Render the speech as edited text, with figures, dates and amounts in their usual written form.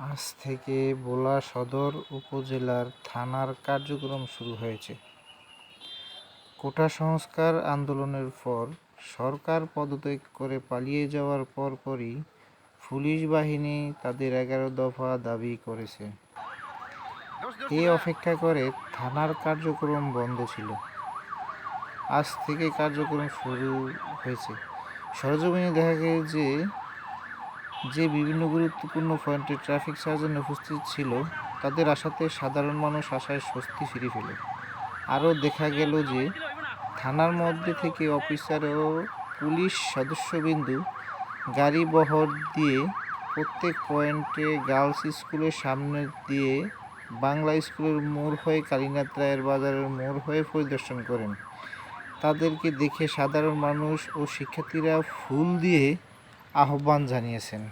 আজ থেকে ভোলা সদর উপজেলার থানার কার্যক্রম শুরু হয়েছে। কোটা সংস্কার আন্দোলনের পর সরকার পদত্যাগ করে পালিয়ে যাওয়ার পরপরই পুলিশ বাহিনী তাদের 11 দফা দাবি করেছে। এ অপেক্ষা করে থানার কার্যক্রম বন্ধ ছিল। আজ থেকে কার্যক্রম শুরু হয়েছে। সরেজমিনে দেখা গেছে যে বিভিন্ন গুরুত্বপূর্ণ পয়েন্টে ট্রাফিক সার্জন উপস্থিত ছিল, তাদের আসাতে সাধারণ মানুষ আশায় স্বস্তি ফিরে পেল। আরও দেখা গেল যে থানার মধ্যে থেকে অফিসার ও পুলিশ সদস্যবৃন্দ গাড়ি বহর দিয়ে প্রত্যেক পয়েন্টে গার্লস স্কুলের সামনে দিয়ে বাংলা স্কুলের মোড় হয়ে কালীনাথ রায়ের বাজারের মোড় হয়ে পরিদর্শন করেন। তাদেরকে দেখে সাধারণ মানুষ ও শিক্ষার্থীরা ফুল দিয়ে আহ্বান জানিয়েছেন।